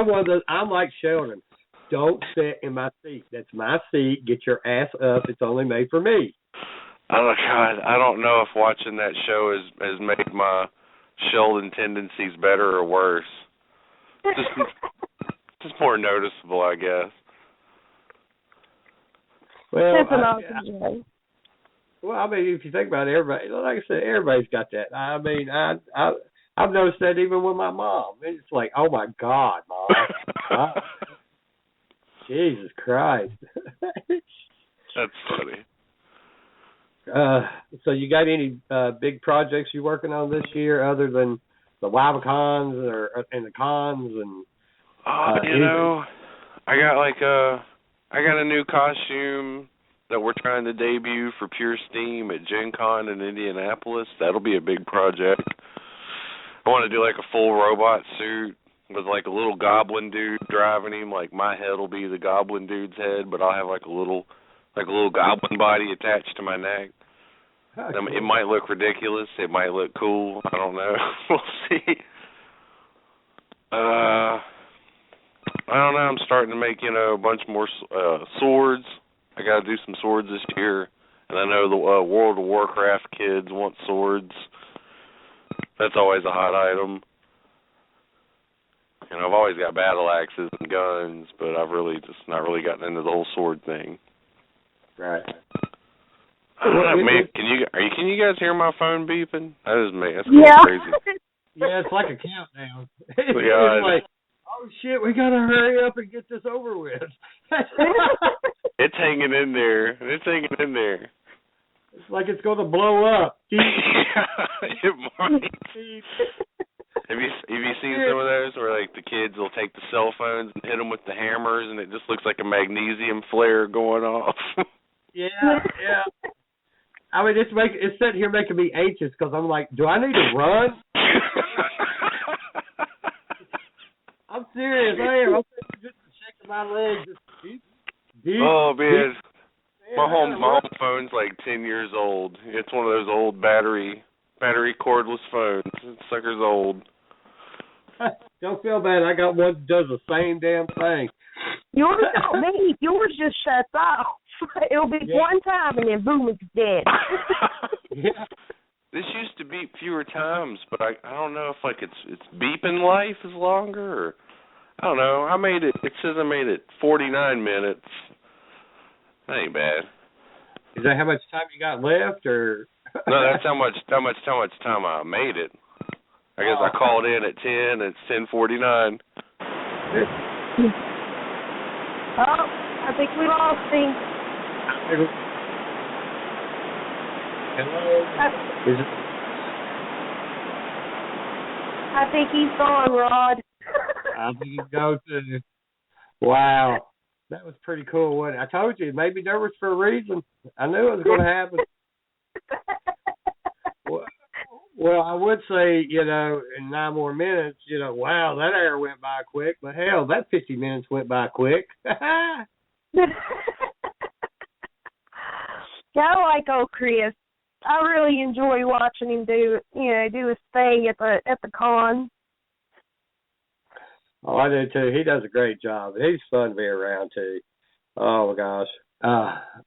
I'm like Sheldon. Don't sit in my seat. That's my seat. Get your ass up. It's only made for me. Oh, God, I don't know if watching that show has made my Sheldon tendencies better or worse. Just more noticeable, I guess. Well, that's an awesome show. Well, I mean, if you think about it, everybody, like I said, everybody's got that. I mean, I've noticed that even with my mom. It's like, oh my God, Mom. Oh, Jesus Christ. That's funny. So you got any big projects you're working on this year other than the WyvaCons and the cons and? I got a new costume that we're trying to debut for Pure Steam at Gen Con in Indianapolis. That'll be a big project. I want to do like a full robot suit with like a little goblin dude driving him. Like my head will be the goblin dude's head, but I'll have like a little goblin body attached to my neck. Oh, cool. It might look ridiculous. It might look cool. I don't know. We'll see. I don't know. I'm starting to make, a bunch more swords. I got to do some swords this year. And I know the World of Warcraft kids want swords. That's always a hot item. I've always got battle axes and guns, but I've really just not really gotten into the whole sword thing. Right. Man, can you guys hear my phone beeping? That is me. That's crazy. Yeah, it's like a countdown. Yeah, it's like, oh shit, we gotta hurry up and get this over with. It's hanging in there. It's like it's gonna blow up. It might. Have you seen some of those where like the kids will take the cell phones and hit them with the hammers and it just looks like a magnesium flare going off? Yeah. I mean, it's sitting here making me anxious because I'm like, do I need to run? I'm serious. I am. I'm just shaking my legs. Deep, oh man, deep. my home phone's like 10 years old. It's one of those old battery cordless phones. That sucker's old. Don't feel bad. I got one that does the same damn thing. Yours don't beep. Yours just shuts off. It'll beep one time and then boom, it's dead. Yeah. This used to beep fewer times, but I don't know if like its beeping life is longer or I don't know. It says I made it 49 minutes. That ain't bad. Is that how much time you got left or no, that's how much time I made it. I guess I called in at 10, it's 10:49. Oh, I think we lost him. Hello? I think he's gone, Rod. I think he's gone too. Wow. That was pretty cool, wasn't it? I told you, it made me nervous for a reason. I knew it was going to happen. Well, I would say, in 9 more minutes, wow, that hour went by quick. But hell, that 50 minutes went by quick. I like old Chris. I really enjoy watching him do his thing at the con. Oh, I do too. He does a great job. He's fun to be around too. Oh my gosh.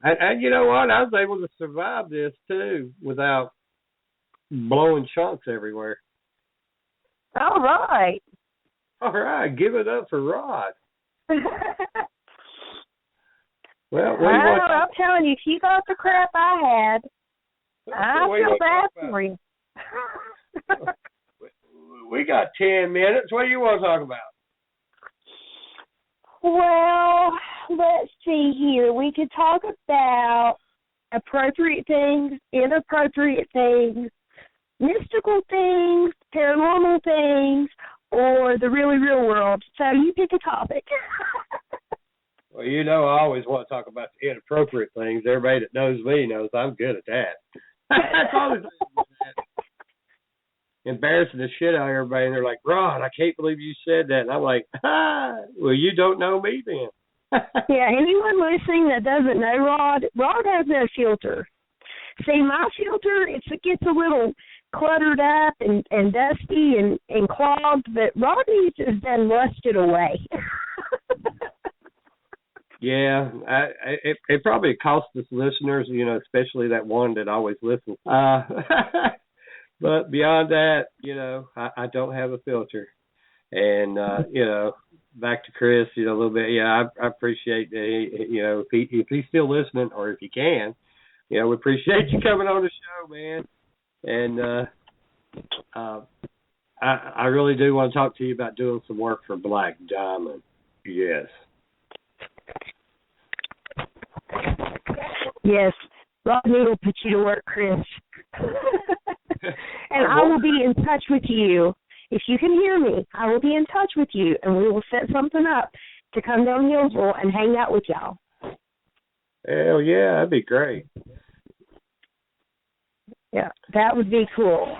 And you know what? I was able to survive this too without blowing chunks everywhere. All right. All right. Give it up for Rod. Well, I'm telling you, if you got the crap I had. I feel bad for you. We got 10 minutes. What do you want to talk about? Well, let's see here. We could talk about appropriate things, inappropriate things, mystical things, paranormal things, or the really real world. So you pick a topic. Well, you know, I always want to talk about the inappropriate things. Everybody that knows me knows I'm good at that. That's always embarrassing the shit out of everybody. And they're like, Rod, I can't believe you said that. And I'm like, well, you don't know me then. Yeah, anyone listening that doesn't know Rod has no filter. See, my filter, it gets a little cluttered up and dusty and clogged, but Rodney's is done rusted away. Yeah, it probably cost us listeners, you know, especially that one that always listens. But beyond that, you know, I don't have a filter. And, you know, back to Chris, you know, a little bit. Yeah, I appreciate that. You know, if he's still listening, or if he can, you know, we appreciate you coming on the show, man. And I really do want to talk to you about doing some work for Black Diamond. Yes. Yes, Rodney will put you to work, Chris. And I will be in touch with you. If you can hear me, I will be in touch with you, and we will set something up to come down Hillsville and hang out with y'all. Hell yeah, that'd be great. Yeah, that would be cool.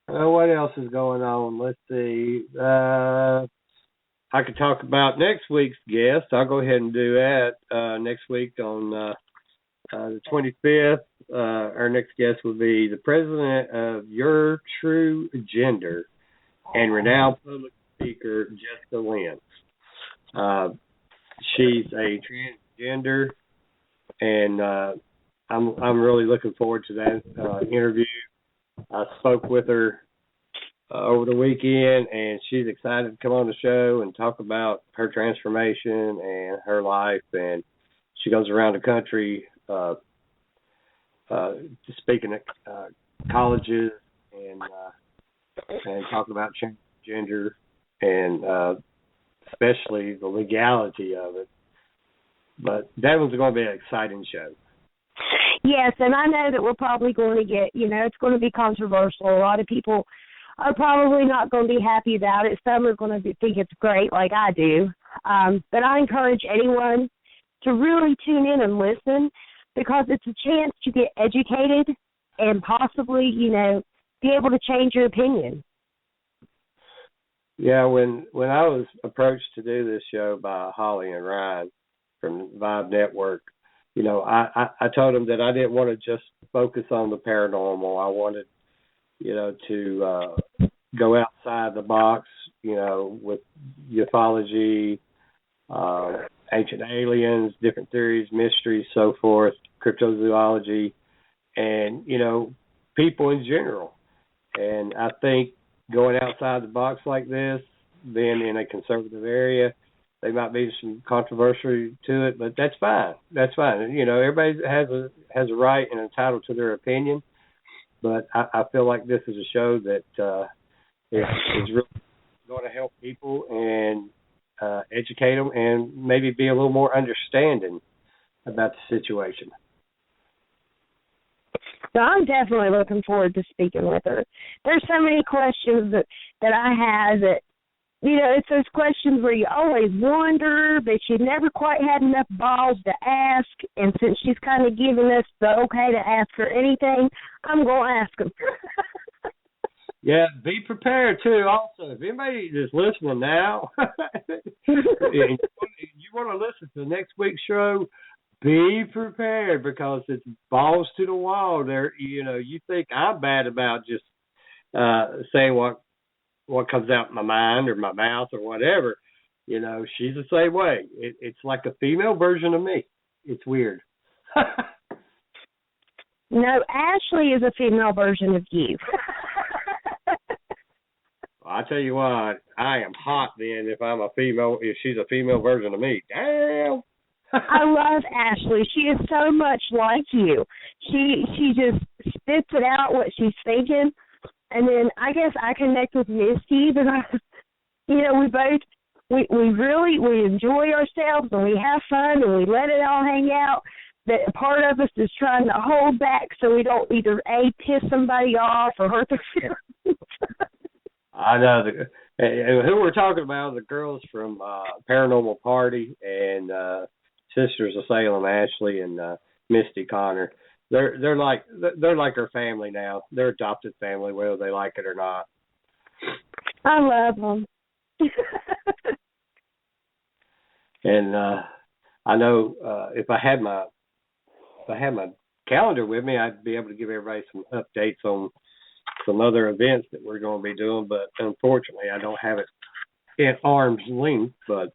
What else is going on? Let's see. I could talk about next week's guest. I'll go ahead and do that. Next week on the 25th, our next guest will be the president of Your True Gender and renowned public speaker, Jessica Lynn. She's a transgender, and I'm really looking forward to that interview. I spoke with her over the weekend, and she's excited to come on the show and talk about her transformation and her life. And she goes around the country speaking at colleges and talking about transgender and especially the legality of it. But that was going to be an exciting show. Yes, and I know that we're probably going to get, you know, it's going to be controversial. A lot of people are probably not going to be happy about it. Some are going to think it's great, like I do. But I encourage anyone to really tune in and listen, because it's a chance to get educated and possibly, you know, be able to change your opinion. Yeah, when I was approached to do this show by Holly and Ryan from Vibe Network, you know, I told them that I didn't want to just focus on the paranormal. I wanted, you know, to go outside the box, you know, with ufology, ancient aliens, different theories, mysteries, so forth, cryptozoology, and, you know, people in general. And I think going outside the box like this, being in a conservative area, there might be some controversy to it, but that's fine. That's fine. You know, everybody has a right and entitled to their opinion. But I feel like this is a show that is really going to help people and educate them and maybe be a little more understanding about the situation. So I'm definitely looking forward to speaking with her. There's so many questions that I have that, you know, it's those questions where you always wonder, but you never quite had enough balls to ask. And since she's kind of giving us the okay to ask her anything, I'm going to ask them. Yeah, be prepared, too, also. If anybody is listening now, you want to listen to next week's show, be prepared, because it's balls to the wall. There, you know, you think I'm bad about just saying what comes out in my mind or my mouth or whatever. You know, she's the same way. It's like a female version of me. It's weird. No, Ashley is a female version of you. Well, I tell you what, I am hot then if she's a female version of me. Damn. I love Ashley. She is so much like you. She just spits it out what she's thinking, and then I guess I connect with Misty because we enjoy ourselves and we have fun and we let it all hang out. That part of us is trying to hold back so we don't either piss somebody off or hurt their feelings. I know. Who we're talking about, the girls from Paranormal Party and Sisters of Salem, Ashley and Misty Connor. They're like our family now. They're adopted family, whether they like it or not. I love them. And I know if I had my calendar with me, I'd be able to give everybody some updates on some other events that we're going to be doing, but unfortunately I don't have it at arm's length. But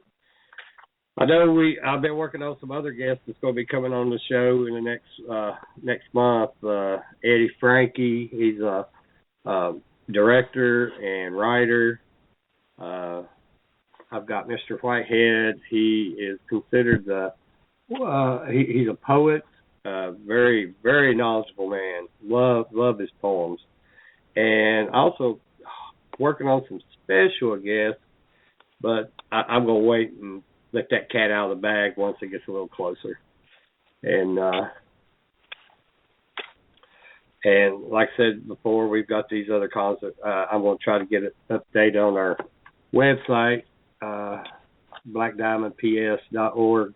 I know I've been working on some other guests that's going to be coming on the show in the next month. Eddie Frankie, he's a director and writer. I've got Mr. Whitehead. He is considered he's a poet, very, very knowledgeable man. Love his poems. And also working on some special guests, but I'm going to wait and let that cat out of the bag once it gets a little closer. And like I said before, we've got these other cons that I'm going to try to get it updated on our website, blackdiamondps.org,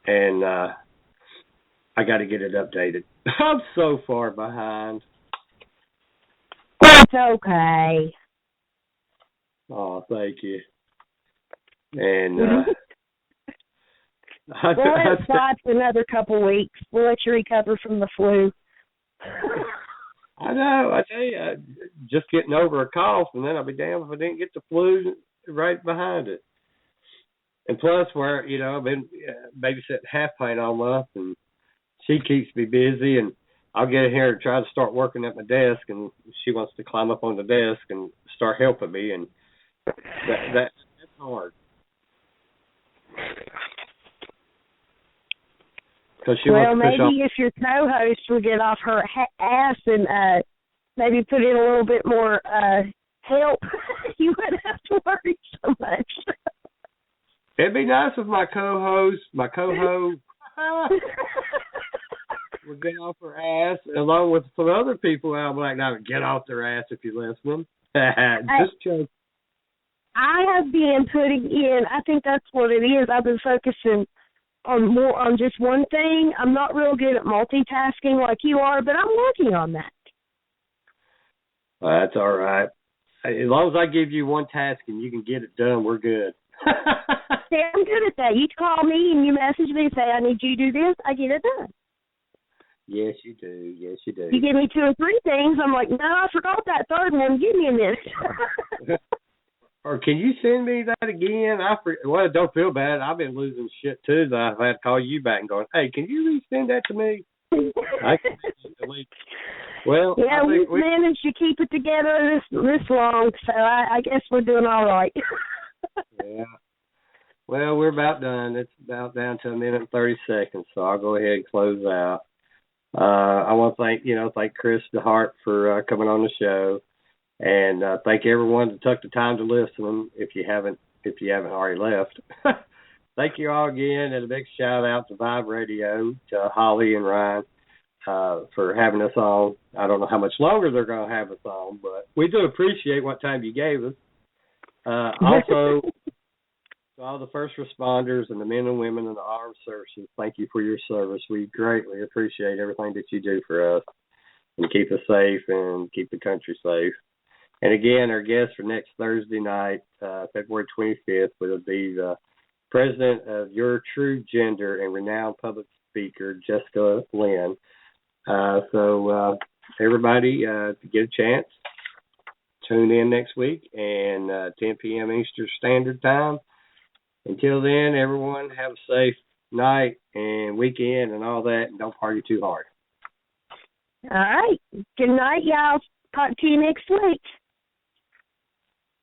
and I got to get it updated. I'm so far behind. It's okay. Oh, thank you. And it's not another couple weeks. We'll let you recover from the flu. I know. I tell you, just getting over a cough, and then I'll be damned if I didn't get the flu right behind it. And plus, I've been babysitting Half Pint all month, and she keeps me busy, and I'll get in here and try to start working at my desk, and she wants to climb up on the desk and start helping me, and that's hard. Maybe if your co-host will get off her ass and maybe put in a little bit more help, you wouldn't have to worry so much. It'd be nice if my co-host would get off her ass, along with some other people out Black Diamond. Get off their ass if you're listening. Just joking. I have been putting in, I think that's what it is. I've been focusing on just one thing. I'm not real good at multitasking like you are, but I'm working on that. Well, that's all right. As long as I give you one task and you can get it done, we're good. See, I'm good at that. You call me and you message me and say, I need you to do this, I get it done. Yes, you do. Yes, you do. You give me 2 or 3 things, I'm like, no, I forgot that third one. Give me a minute. Or can you send me that again? Well, don't feel bad. I've been losing shit, too, that I've had to call you back and going, hey, can you resend that to me? I can delete. Well, yeah, we've managed to keep it together this long, so I guess we're doing all right. Yeah. Well, we're about done. It's about down to 1 minute and 30 seconds, so I'll go ahead and close out. I want to thank Chris Dehart for coming on the show, and thank everyone that took the time to listen. If you haven't already left, thank you all again, and a big shout out to Vibe Radio, to Holly and Ryan for having us on. I don't know how much longer they're going to have us on, but we do appreciate what time you gave us. Also, to all the first responders and the men and women in the armed services, thank you for your service. We greatly appreciate everything that you do for us and keep us safe and keep the country safe. And again, our guest for next Thursday night, February 25th, will be the president of Your True Gender and renowned public speaker, Jessica Lynn. So everybody, if you get a chance, tune in next week and 10 p.m. Eastern Standard Time. Until then, everyone have a safe night and weekend and all that, and don't party too hard. All right. Good night, y'all. Talk to you next week.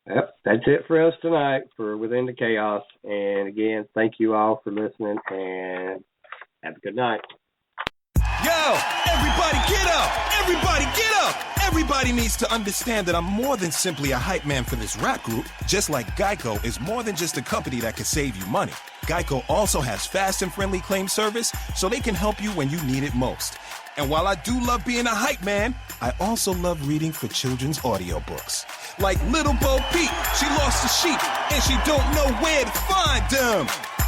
Yep, that's it for us tonight for Within the Chaos. And again, thank you all for listening, and have a good night. Yo, everybody get up! Everybody get up! Everybody needs to understand that I'm more than simply a hype man for this rap group, just like Geico is more than just a company that can save you money. Geico also has fast and friendly claim service, so they can help you when you need it most. And while I do love being a hype man, I also love reading for children's audiobooks. Like Little Bo Peep, she lost a sheep, and she don't know where to find them.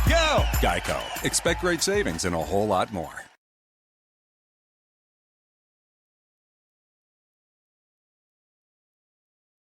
Yo! Geico. Expect great savings and a whole lot more.